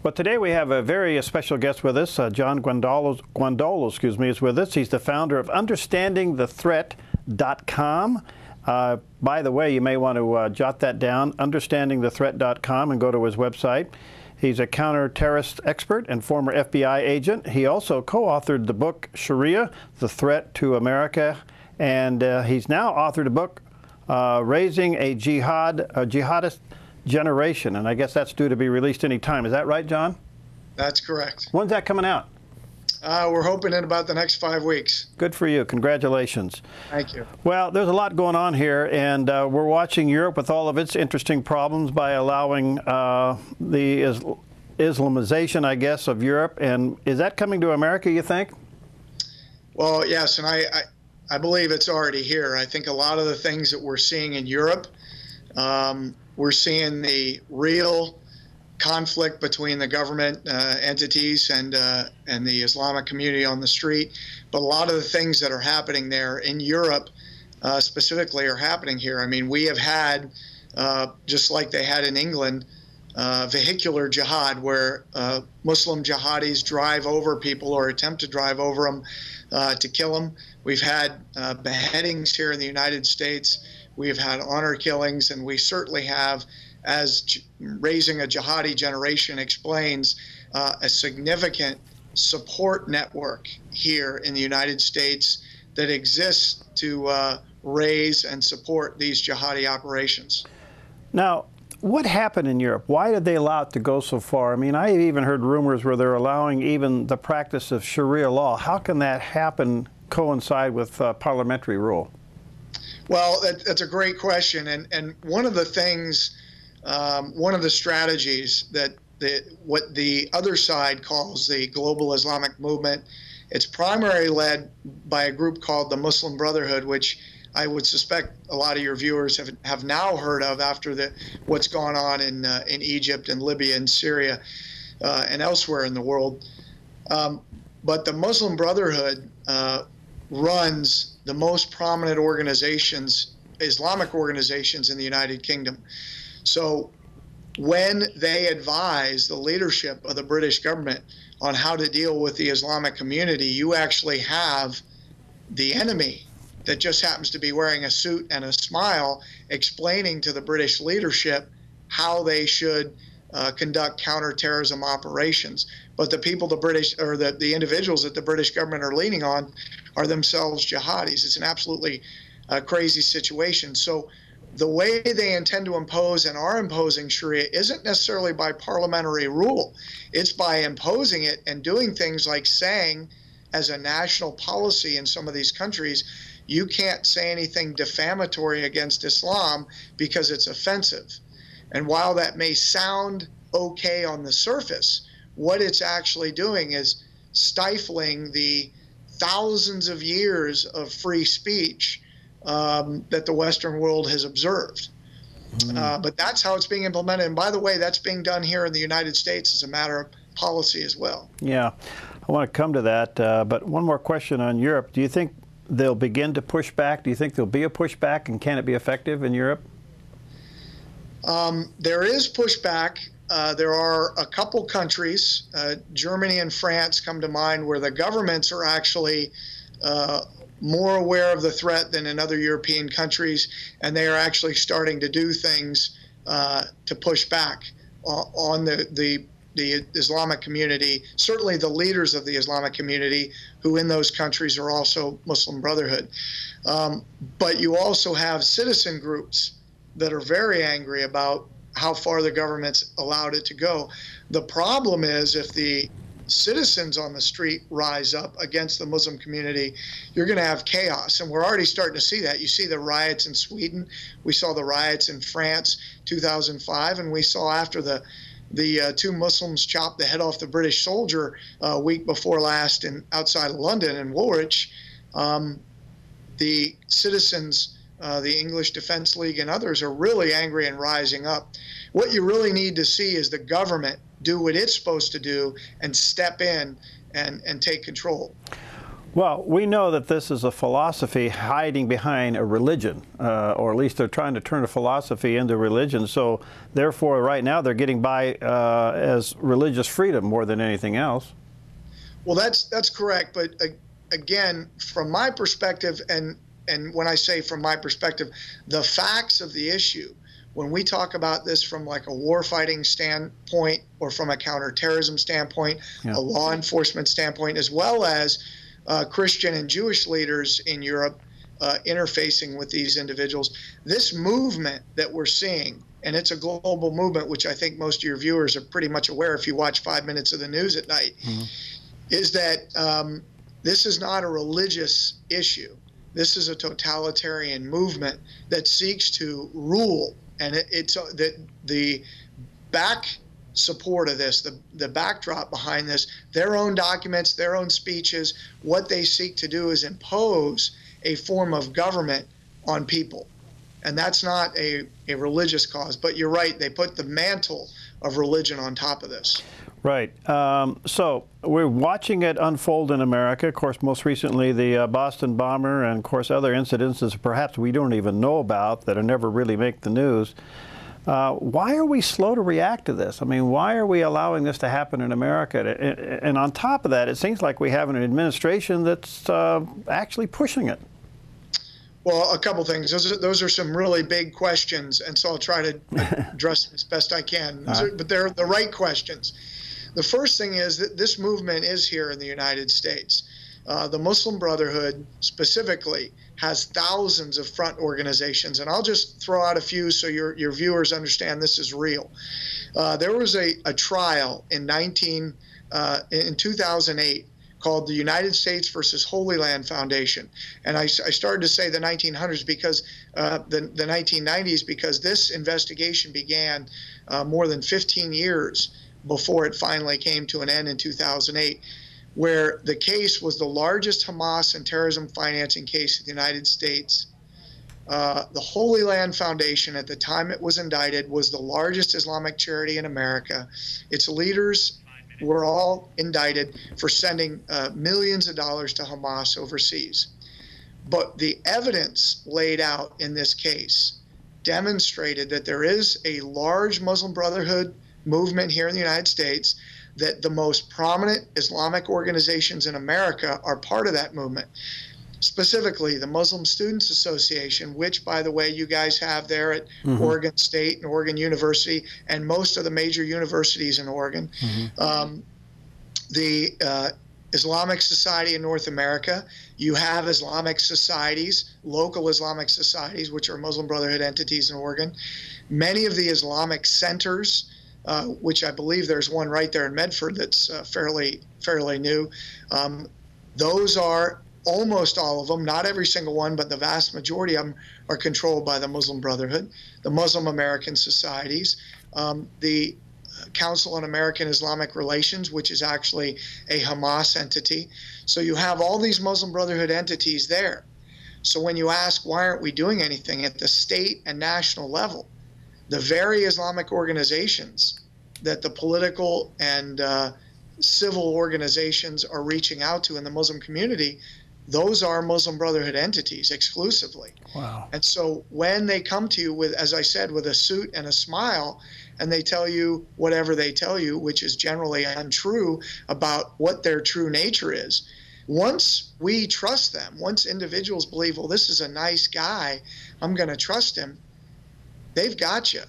Well, today we have a very special guest with us. John Guandolo, is with us. He's the founder of UnderstandingTheThreat.com. By the way, you may want to jot that down, UnderstandingTheThreat.com, and go to his website. He's a counter-terrorist expert and former FBI agent. He also co-authored the book Sharia, The Threat to America, and he's now authored a book, Raising a Jihadist Generation, and I guess that's due to be released any time. Is that right, John? That's correct. When's that coming out? We're hoping in about the next 5 weeks. Good for you. Congratulations. Thank you. Well, there's a lot going on here, and we're watching Europe with all of its interesting problems by allowing the Islamization, I guess, of Europe. And is that coming to America, you think? Well, yes, and I believe it's already here. I think a lot of the things that we're seeing in Europe, we're seeing the real conflict between the government entities and the Islamic community on the street. But a lot of the things that are happening there in Europe specifically are happening here. I mean, we have had, just like they had in England, vehicular jihad, where Muslim jihadis drive over people or attempt to drive over them to kill them. We've had beheadings here in the United States. We've had honor killings, and we certainly have, as Raising a Jihadi Generation explains, a significant support network here in the United States that exists to raise and support these jihadi operations. Now, what happened in Europe? Why did they allow it to go so far? I mean, I even heard rumors where they're allowing even the practice of Sharia law. How can that happen, coincide with parliamentary rule? Well, that's a great question, and one of the things, one of the strategies that what the other side calls the Global Islamic Movement, it's primarily led by a group called the Muslim Brotherhood, which I would suspect a lot of your viewers have now heard of after what's gone on in Egypt and Libya and Syria and elsewhere in the world. But the Muslim Brotherhood runs the most prominent organizations, Islamic organizations in the United Kingdom. So when they advise the leadership of the British government on how to deal with the Islamic community, you actually have the enemy that just happens to be wearing a suit and a smile explaining to the British leadership how they should conduct counterterrorism operations. But the people the individuals that the British government are leaning on are themselves jihadis. It's an absolutely crazy situation. So the way they intend to impose and are imposing Sharia isn't necessarily by parliamentary rule. It's by imposing it and doing things like saying, as a national policy in some of these countries, you can't say anything defamatory against Islam because it's offensive. And while that may sound okay on the surface, what it's actually doing is stifling the thousands of years of free speech that the Western world has observed. But that's how it's being implemented. And by the way, that's being done here in the United States as a matter of policy as well. Yeah, I want to come to that. But one more question on Europe. Do you think they'll begin to push back? Do you think there'll be a pushback, and can it be effective in Europe? There is pushback. There are a couple countries, Germany and France come to mind, where the governments are actually more aware of the threat than in other European countries, and they are actually starting to do things to push back on the Islamic community, certainly the leaders of the Islamic community, who in those countries are also Muslim Brotherhood. But you also have citizen groups that are very angry about how far the government's allowed it to go. The problem is, if the citizens on the street rise up against the Muslim community, you're going to have chaos. And we're already starting to see that. You see the riots in Sweden. We saw the riots in France 2005. And we saw after the two Muslims chopped the head off the British soldier a week before last outside of London in Woolwich, the citizens, the English Defence League and others are really angry and rising up. What you really need to see is the government do what it's supposed to do and step in and take control. Well, we know that this is a philosophy hiding behind a religion, or at least they're trying to turn a philosophy into religion. So therefore, right now, they're getting by as religious freedom more than anything else. Well, that's correct. But again, from my perspective, and when I say from my perspective, the facts of the issue, when we talk about this from like a war-fighting standpoint or from a counterterrorism standpoint, a law enforcement standpoint, as well as Christian and Jewish leaders in Europe interfacing with these individuals, this movement that we're seeing, and it's a global movement, which I think most of your viewers are pretty much aware if you watch 5 minutes of the news at night, is that this is not a religious issue. This is a totalitarian movement that seeks to rule. And it's that the back support of this, the backdrop behind this, their own documents, their own speeches, what they seek to do is impose a form of government on people. And that's not a religious cause. But you're right, they put the mantle of religion on top of this. Right. So we're watching it unfold in America. Of course, most recently the Boston bomber and, of course, other incidences perhaps we don't even know about that are never really make the news. Why are we slow to react to this? I mean, why are we allowing this to happen in America? And on top of that, it seems like we have an administration that's actually pushing it. Well, a couple things. Those are some really big questions, and so I'll try to address them as best I can. But they're the right questions. The first thing is that this movement is here in the United States. The Muslim Brotherhood specifically has thousands of front organizations, and I'll just throw out a few so your viewers understand this is real. There was a trial in 2008 called the United States versus Holy Land Foundation, and I started to say the 1900s because the 1990s because this investigation began more than 15 years before it finally came to an end in 2008, where the case was the largest Hamas and terrorism financing case in the United States. The Holy Land Foundation, at the time it was indicted, was the largest Islamic charity in America. Its leaders were all indicted for sending millions of dollars to Hamas overseas. But the evidence laid out in this case demonstrated that there is a large Muslim Brotherhood movement here in the United States, that the most prominent Islamic organizations in America are part of that movement. Specifically, the Muslim Students Association, which, by the way, you guys have there at Oregon State and Oregon University and most of the major universities in Oregon. The Islamic Society in North America. You have Islamic societies, local Islamic societies, which are Muslim Brotherhood entities in Oregon. Many of the Islamic centers, which I believe there's one right there in Medford that's fairly new. Those are almost all of them, not every single one, but the vast majority of them are controlled by the Muslim Brotherhood, the Muslim American societies, the Council on American Islamic Relations, which is actually a Hamas entity. So you have all these Muslim Brotherhood entities there. So when you ask why aren't we doing anything at the state and national level, the very Islamic organizations that the political and civil organizations are reaching out to in the Muslim community, those are Muslim Brotherhood entities exclusively. Wow. And so when they come to you with, as I said, with a suit and a smile, and they tell you whatever they tell you, which is generally untrue about what their true nature is, once we trust them, once individuals believe, well, this is a nice guy, I'm going to trust him, they've got you.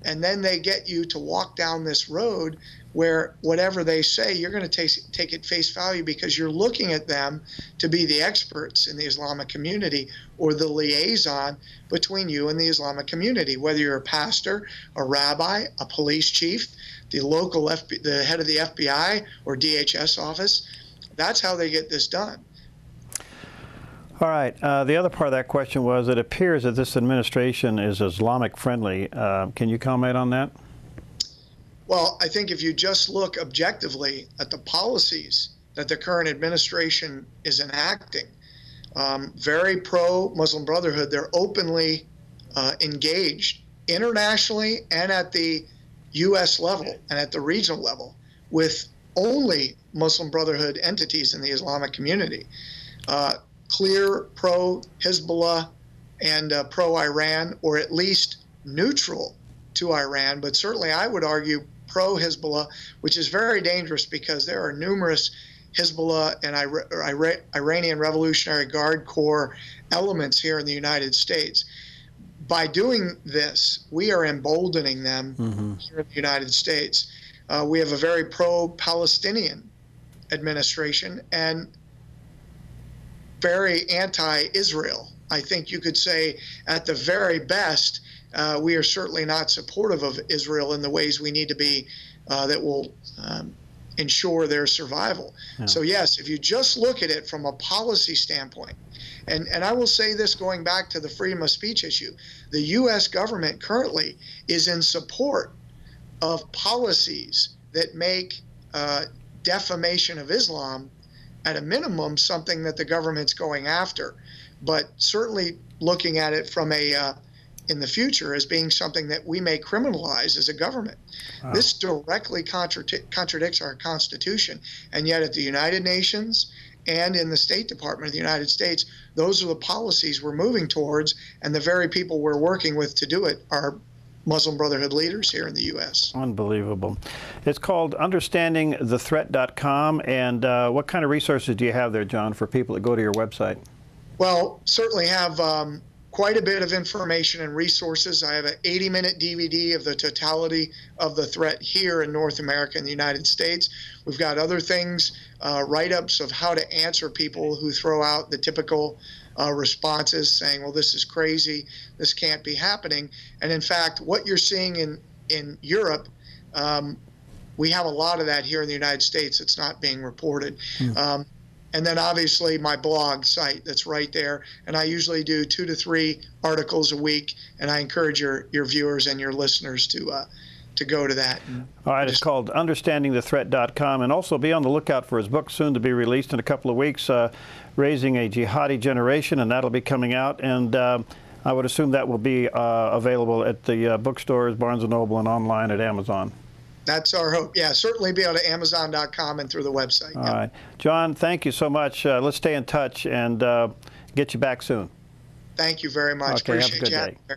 And then they get you to walk down this road where whatever they say, you're going to take it face value because you're looking at them to be the experts in the Islamic community or the liaison between you and the Islamic community, whether you're a pastor, a rabbi, a police chief, the local the head of the FBI or DHS office. That's how they get this done. All right. The other part of that question was, it appears that this administration is Islamic friendly. Can you comment on that? Well, I think if you just look objectively at the policies that the current administration is enacting, very pro-Muslim Brotherhood, they're openly engaged internationally and at the U.S. level and at the regional level with only Muslim Brotherhood entities in the Islamic community. clear pro-Hezbollah and pro-Iran, or at least neutral to Iran, but certainly I would argue pro-Hezbollah, which is very dangerous because there are numerous Hezbollah and Iranian Revolutionary Guard Corps elements here in the United States. By doing this, we are emboldening them here in the United States. We have a very pro-Palestinian administration and very anti-Israel. I think you could say at the very best, we are certainly not supportive of Israel in the ways we need to be that will ensure their survival. Yeah. So yes, if you just look at it from a policy standpoint, and I will say this going back to the freedom of speech issue, the U.S. government currently is in support of policies that make defamation of Islam at a minimum something that the government's going after, but certainly looking at it from a in the future as being something that we may criminalize as a government. Wow. This directly contradicts our Constitution, and yet at the United Nations and in the State Department of the United States, those are the policies we're moving towards, and the very people we're working with to do it are Muslim Brotherhood leaders here in the U.S. Unbelievable. It's called understandingthethreat.com, and what kind of resources do you have there, John, for people that go to your website? Well, certainly have quite a bit of information and resources. I have an 80-minute DVD of the totality of the threat here in North America and the United States. We've got other things, write-ups of how to answer people who throw out the typical responses saying, well, this is crazy, this can't be happening. And in fact, what you're seeing in Europe, we have a lot of that here in the United States. It's not being reported. And then obviously my blog site that's right there. And I usually do 2 to 3 articles a week, and I encourage your viewers and your listeners to go to that. All right, it's called understandingthethreat.com, and also be on the lookout for his book soon to be released in a couple of weeks, Raising a Jihadi Generation, and that'll be coming out. And I would assume that will be available at the bookstores, Barnes & Noble, and online at Amazon. That's our hope. Yeah, certainly be able to Amazon.com and through the website. All right. John, thank you so much. Let's stay in touch and get you back soon. Thank you very much. Okay, Appreciate have a good day.